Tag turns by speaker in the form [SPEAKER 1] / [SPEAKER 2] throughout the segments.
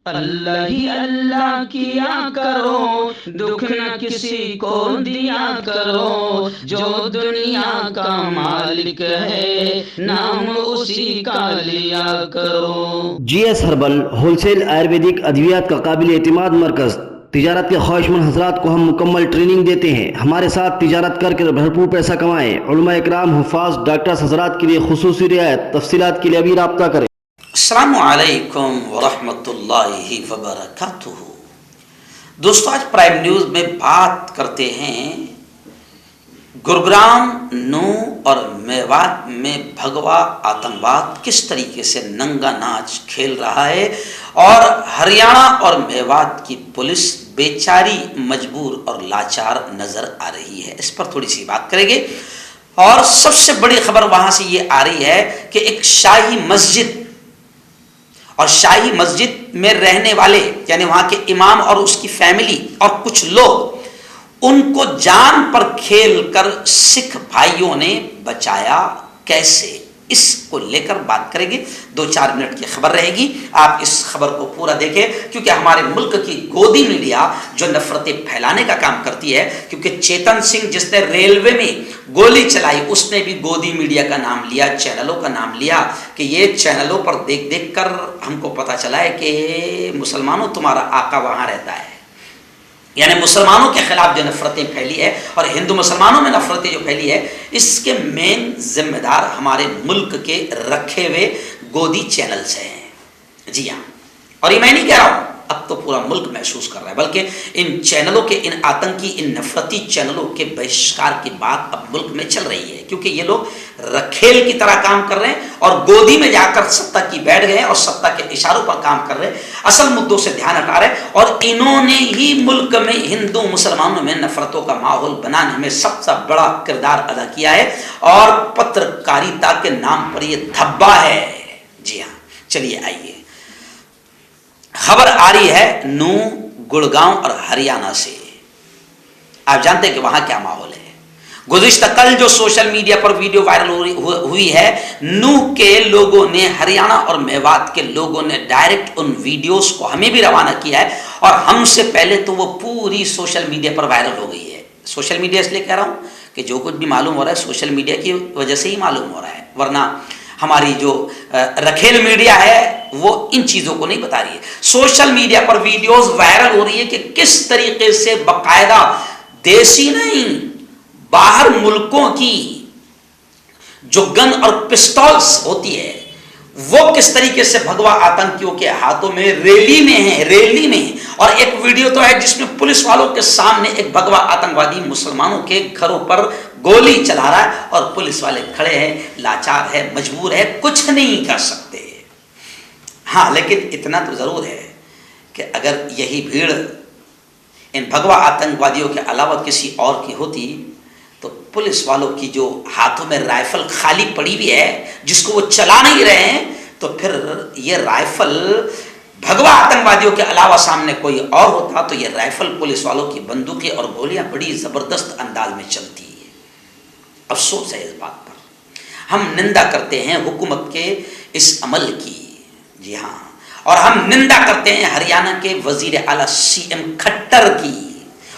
[SPEAKER 1] اللہ ہی اللہ کیا کرو، دکھ نہ کسی کو دیا کرو، جو دنیا کا مالک ہے نام اسی کا لیا کرو۔
[SPEAKER 2] G S herbal wholesale ayurvedic ادویات کا قابل اعتماد مرکز۔ تجارت کے خواہشمند حضرات کو ہم مکمل ٹریننگ دیتے ہیں۔ ہمارے ساتھ تجارت کر کے بھرپور پیسہ کمائیں۔ علماء اکرام، حفاظ، ڈاکٹرز حضرات کے لیے خصوصی رعایت۔ تفصیلات کے لیے ابھی رابطہ کریں۔
[SPEAKER 3] السلام علیکم ورحمۃ اللہ وبرکاتہ۔ دوستو، آج پرائم نیوز میں بات کرتے ہیں گروگرام، نو اور میوات میں بھگوا آتنکواد کس طریقے سے ننگا ناچ کھیل رہا ہے اور ہریانہ اور میوات کی پولیس بیچاری مجبور اور لاچار نظر آ رہی ہے۔ اس پر تھوڑی سی بات کریں گے۔ اور سب سے بڑی خبر وہاں سے یہ آ رہی ہے کہ ایک شاہی مسجد اور شاہی مسجد میں رہنے والے یعنی وہاں کے امام اور اس کی فیملی اور کچھ لوگ، ان کو جان پر کھیل کر سکھ بھائیوں نے بچایا کیسے، اس کو لے کر بات کریں گے۔ 2-4 منٹ کی خبر رہے گی، آپ اس خبر کو پورا دیکھیں، کیونکہ ہمارے ملک کی گودی میڈیا جو نفرتیں پھیلانے کا کام کرتی ہے، کیونکہ چیتن سنگھ جس نے ریلوے میں گولی چلائی، اس نے بھی گودی میڈیا کا نام لیا، چینلوں کا نام لیا، کہ یہ چینلوں پر دیکھ دیکھ کر ہم کو پتہ چلا ہے کہ مسلمانوں تمہارا آقا وہاں رہتا ہے۔ یعنی مسلمانوں کے خلاف جو نفرتیں پھیلی ہے اور ہندو مسلمانوں میں نفرتیں جو پھیلی ہے، اس کے مین ذمہ دار ہمارے ملک کے رکھے ہوئے گودی چینلز ہیں۔ جی ہاں، اور یہ میں نہیں کہہ رہا ہوں، اب تو پورا ملک محسوس کر رہا ہے، بلکہ ان چینلوں کے، ان آتنکی، ان نفرتی چینلوں کے بہشکار کی بات اب ملک میں چل رہی ہے، کیونکہ یہ لوگ رکھیل کی طرح کام کر رہے ہیں اور گودی میں جا کر سطح کی بیٹھ گئے ہیں اور سطح کے اشاروں پر کام کر رہے ہیں، اصل مدوں سے دھیان ہٹا رہے ہیں، اور انہوں نے ہی ملک میں ہندو مسلمانوں میں نفرتوں کا ماحول بنانے میں سب سے بڑا کردار ادا کیا ہے، اور پترکاریتا کے نام پر یہ دھبا ہے۔ جی ہاں، چلیے آئیے، خبر آ رہی ہے نو، گڑگاؤں اور ہریانہ سے۔ آپ جانتے ہیں کہ وہاں کیا ماحول ہے۔ گزشتہ کل جو سوشل میڈیا پر ویڈیو وائرل ہوئی ہے، نو کے لوگوں نے، ہریانہ اور میوات کے لوگوں نے ڈائریکٹ ان ویڈیوز کو ہمیں بھی روانہ کیا ہے، اور ہم سے پہلے تو وہ پوری سوشل میڈیا پر وائرل ہو گئی ہے۔ سوشل میڈیا اس لیے کہہ رہا ہوں کہ جو کچھ بھی معلوم ہو رہا ہے سوشل میڈیا کی وجہ سے ہی معلوم ہو رہا ہے، ورنہ ہماری جو رکھیل میڈیا ہے وہ ان چیزوں کو نہیں بتا رہی ہے۔ سوشل میڈیا پر ویڈیوز وائرل ہو رہی ہے کہ کس طریقے سے باقاعدہ دیسی نہیں، باہر ملکوں کی جو گن اور پسٹولز ہوتی ہے، وہ کس طریقے سے بھگوا آتنکیوں کے ہاتھوں میں ریلی میں ہیں۔ اور ایک ویڈیو تو ہے جس میں پولیس والوں کے سامنے ایک بھگوا آتنکوادی مسلمانوں کے گھروں پر گولی چلا رہا ہے، اور پولیس والے کھڑے ہیں، لاچار ہے، مجبور ہے، کچھ نہیں کر سکتے۔ ہاں، لیکن اتنا تو ضرور ہے کہ اگر یہی بھیڑ ان بھگوا آتنکوادیوں کے علاوہ کسی اور کی ہوتی تو پولیس والوں کی جو ہاتھوں میں رائفل خالی پڑی ہوئی ہے جس کو وہ چلا نہیں رہے ہیں، تو پھر یہ رائفل بھگوا آتنکوادیوں کے علاوہ سامنے کوئی اور ہوتا تو یہ رائفل پولیس والوں کی بندوقیں اور گولیاں بڑی زبردست انداز میں چلتی ہے۔ افسوس ہے اس بات پر، ہم نندا کرتے ہیں حکومت کے اس عمل کی۔ جی ہاں، اور ہم نندا کرتے ہیں ہریانہ کے وزیر اعلیٰ سی ایم کھٹر کی،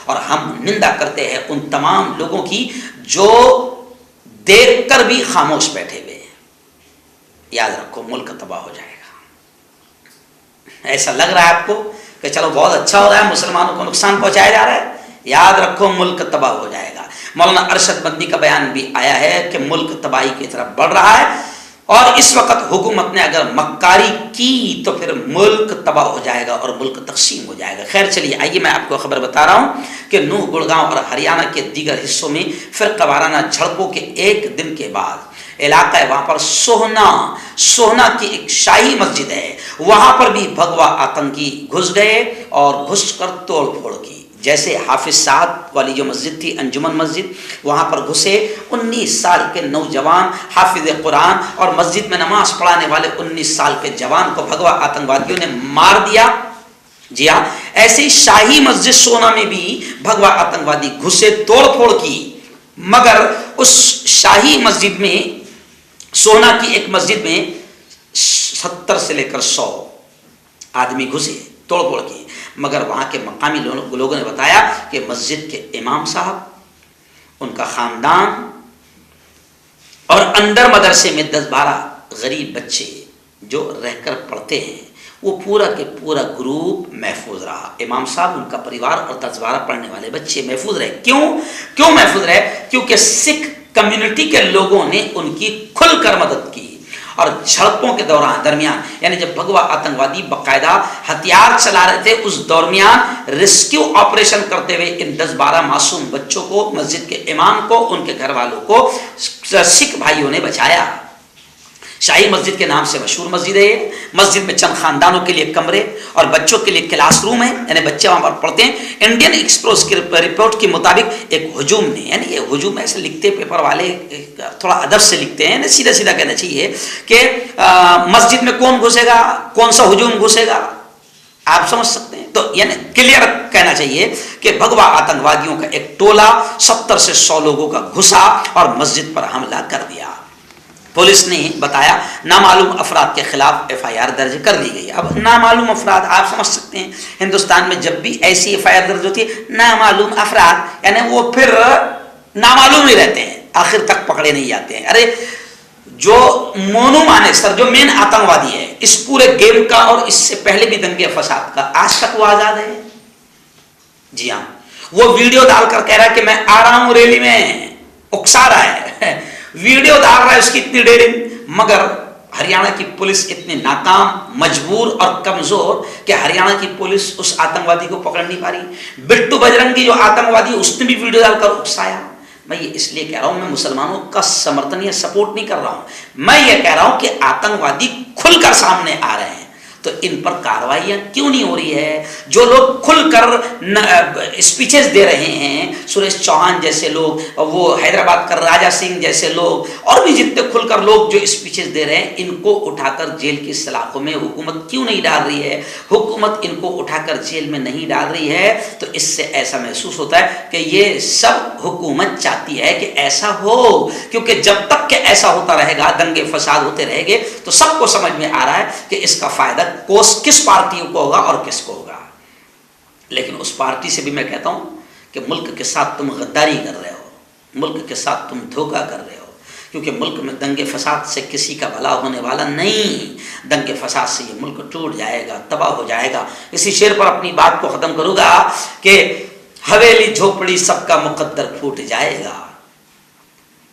[SPEAKER 3] اور ہم نندا کرتے ہیں ان تمام لوگوں کی جو دیکھ کر بھی خاموش بیٹھے ہوئے ہیں۔ یاد رکھو، ملک تباہ ہو جائے گا۔ ایسا لگ رہا ہے آپ کو کہ چلو بہت اچھا ہو رہا ہے، مسلمانوں کو نقصان پہنچایا جا رہا ہے، یاد رکھو ملک تباہ ہو جائے گا۔ مولانا ارشد مدنی کا بیان بھی آیا ہے کہ ملک تباہی کی طرف بڑھ رہا ہے، اور اس وقت حکومت نے اگر مکاری کی تو پھر ملک تباہ ہو جائے گا اور ملک تقسیم ہو جائے گا۔ خیر، چلیے آئیے، میں آپ کو خبر بتا رہا ہوں کہ نو، گڑگاؤں اور ہریانہ کے دیگر حصوں میں فرقہ وارانہ جھڑپوں کے ایک دن کے بعد علاقہ ہے وہاں پر سوہنا کی ایک شاہی مسجد ہے، وہاں پر بھی بھگوا آتنکی گھس گئے اور گھس کر توڑ پھوڑ کی۔ جیسے حافظ صاحب والی جو مسجد تھی، انجمن مسجد، وہاں پر گھسے 19 سال کے نوجوان حافظ قرآن اور مسجد میں نماز پڑھانے والے 19 سال کے جوان کو بھگوا آتنکوادیوں نے مار دیا۔ جی ہاں، ایسے ہی شاہی مسجد سونا میں بھی بھگوا آتنکوادی گھسے، توڑ پھوڑ کی، مگر اس شاہی مسجد میں، سونا کی ایک مسجد میں 70 سے لے کر 100 آدمی گھسے توڑ پھوڑ کی، مگر وہاں کے مقامی لوگوں نے بتایا کہ مسجد کے امام صاحب، ان کا خاندان اور اندر مدرسے میں 10-12 غریب بچے جو رہ کر پڑھتے ہیں، وہ پورا کے پورا گروپ محفوظ رہا. امام صاحب، ان کا پریوار اور 10-12 پڑھنے والے بچے محفوظ رہے. کیوں محفوظ رہے؟ کیونکہ سکھ کمیونٹی کے لوگوں نے ان کی کھل کر مدد کی. اور جھڑپوں کے درمیان، یعنی جب بھگوا آتنکوادی باقاعدہ ہتھیار چلا رہے تھے، اس درمیان ریسکیو آپریشن کرتے ہوئے ان 10-12 معصوم بچوں کو، مسجد کے امام کو، ان کے گھر والوں کو سکھ بھائیوں نے بچایا. شاہی مسجد کے نام سے مشہور مسجد ہے. مسجد میں چند خاندانوں کے لیے کمرے اور بچوں کے لیے کلاس روم ہے، یعنی بچے وہاں پر پڑھتے ہیں. انڈین ایکسپریس کی رپورٹ کے مطابق ایک ہجوم نے، یعنی یہ ہجوم ایسے لکھتے پیپر والے تھوڑا ادب سے لکھتے ہیں، سیدھا سیدھا کہنا چاہیے کہ مسجد میں کون گھسے گا، کون سا ہجوم گھسے گا، آپ سمجھ سکتے ہیں. تو یعنی کلیئر کہنا چاہیے کہ بھگوا آتنکوادیوں کا ایک ٹولہ 70 سے 100 لوگوں کا گھسا اور مسجد پر حملہ کر دیا. پولیس نے بتایا نامعلوم افراد کے خلاف FIR درج کر دی گئی. اب نامعلوم افراد، آپ سمجھ سکتے ہیں ہندوستان میں جب بھی ایسی FIR درج ہوتی ہے، نامعلوم افراد، یعنی وہ پھر نامعلوم ہی رہتے ہیں، آخر تک پکڑے نہیں جاتے ہیں. ارے جو مونو مانیسر، جو مین آتنکوادی ہے اس پورے گیم کا اور اس سے پہلے بھی دنگے فساد کا، آج تک وہ آزاد ہے. جی ہاں، وہ ویڈیو ڈال کر کہہ رہا ہے کہ میں آ رہا ہوں ریلی میں، اکسا رہا ہے، ویڈیو ڈال رہا ہے اس کی اتنی ڈیرنگ. مگر ہریانہ کی پولیس اتنی ناکام، مجبور اور کمزور کہ ہریانہ کی پولیس اس آتنکوادی کو پکڑ نہیں پا رہی. بٹو بجرنگی جو آتنکوادی، اس نے بھی ویڈیو ڈال کر اکسایا. میں یہ اس لیے کہہ رہا ہوں، میں مسلمانوں کا سمرتن یا سپورٹ نہیں کر رہا ہوں، میں یہ کہہ رہا ہوں کہ آتنکوادی کھل کر سامنے آ رہے ہیں، تو ان پر کارروائیاں کیوں نہیں ہو رہی ہے؟ جو لوگ کھل کر اسپیچز دے رہے ہیں، سریش چوہان جیسے لوگ، وہ حیدرآباد کا راجہ سنگھ جیسے لوگ، اور بھی جتنے کھل کر لوگ جو اسپیچز دے رہے ہیں، ان کو اٹھا کر جیل کی سلاخوں میں حکومت کیوں نہیں ڈال رہی ہے؟ حکومت ان کو اٹھا کر جیل میں نہیں ڈال رہی ہے، تو اس سے ایسا محسوس ہوتا ہے کہ یہ سب حکومت چاہتی ہے کہ ایسا ہو. کیونکہ جب تک کہ ایسا ہوتا رہے گا، دنگے فساد ہوتے رہے گے، تو سب کو سمجھ میں آ رہا ہے کہ اس کا فائدہ کس پارٹی کو ہوگا اور کس کو ہوگا. لیکن اس پارٹی سے بھی میں کہتا ہوں کہ ملک کے ساتھ تم غداری کر رہے ہو، ملک کے ساتھ تم دھوکہ کر رہے ہو، کیونکہ ملک میں دنگے فساد سے کسی کا بھلا ہونے والا نہیں. دنگے فساد سے یہ ملک ٹوٹ جائے گا، تباہ ہو جائے گا. اسی شعر پر اپنی بات کو ختم کروں گا کہ حویلی جھوپڑی سب کا مقدر پھوٹ جائے گا.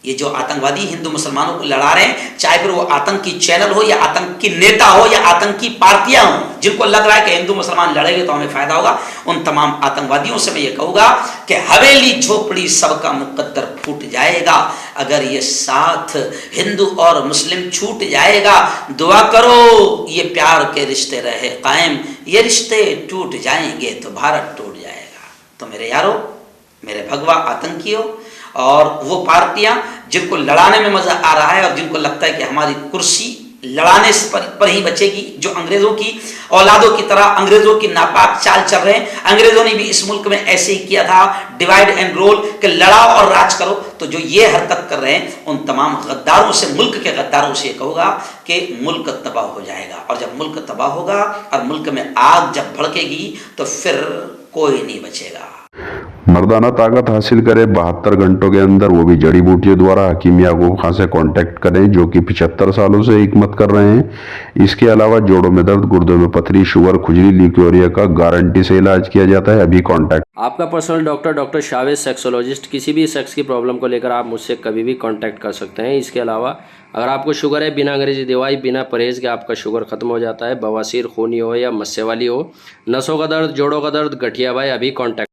[SPEAKER 3] یہ جو آتنکوادی ہندو مسلمانوں کو لڑا رہے ہیں، چاہے پھر وہ آتنکی چینل ہو یا آتنکی نیتا ہو یا آتنکی پارٹیاں ہوں، جن کو لگ رہا ہے کہ ہندو مسلمان لڑیں گے تو ہمیں فائدہ ہوگا، ان تمام آتنکوادیوں سے میں یہ کہوں گا کہ حویلی جھوپڑی سب کا مقدر پھوٹ جائے گا. اگر یہ ساتھ ہندو اور مسلم چھوٹ جائے گا، دعا کرو یہ پیار کے رشتے رہے قائم. یہ رشتے ٹوٹ جائیں گے تو بھارت ٹوٹ جائے گا. تو میرے یارو، میرے بھگوا آتنکیوں، اور وہ پارٹیاں جن کو لڑانے میں مزہ آ رہا ہے اور جن کو لگتا ہے کہ ہماری کرسی لڑانے پر ہی بچے گی، جو انگریزوں کی اولادوں کی طرح انگریزوں کی ناپاک چال چل رہے ہیں. انگریزوں نے بھی اس ملک میں ایسے ہی کیا تھا، ڈیوائڈ اینڈ رول، کہ لڑاؤ اور راج کرو. تو جو یہ حرکت کر رہے ہیں، ان تمام غداروں سے، ملک کے غداروں سے یہ کہوں گا کہ ملک تباہ ہو جائے گا. اور جب ملک تباہ ہوگا اور ملک میں آگ جب بھڑکے گی تو پھر کوئی نہیں بچے گا.
[SPEAKER 4] مردانہ طاقت حاصل کرے 72 گھنٹوں کے اندر، وہ بھی جڑی بوٹیوں دوارا. حکیم یعقوب خان سے کانٹیکٹ کریں جو کہ 75 سالوں سے حکمت کر رہے ہیں. اس کے علاوہ جوڑوں میں درد، گردوں میں پتھری، شوگر، کھجلی، لیکوریا کا گارنٹی سے علاج کیا جاتا ہے. ابھی کانٹیکٹ.
[SPEAKER 5] آپ کا پرسنل ڈاکٹر شاویز سیکسولوجسٹ. کسی بھی سیکس کی پرابلم کو لے کر آپ مجھ سے کبھی بھی کانٹیکٹ کر سکتے ہیں. اس کے علاوہ اگر آپ کو شوگر ہے، بنا انگریزی دوائی، بنا پرہیز کے آپ کا شوگر ختم ہو جاتا ہے. بواسیر، خونی ہو یا مسے والی ہو، نسوں کا درد، جوڑوں کا درد، گٹھیا بھائی، ابھی کانٹیکٹ.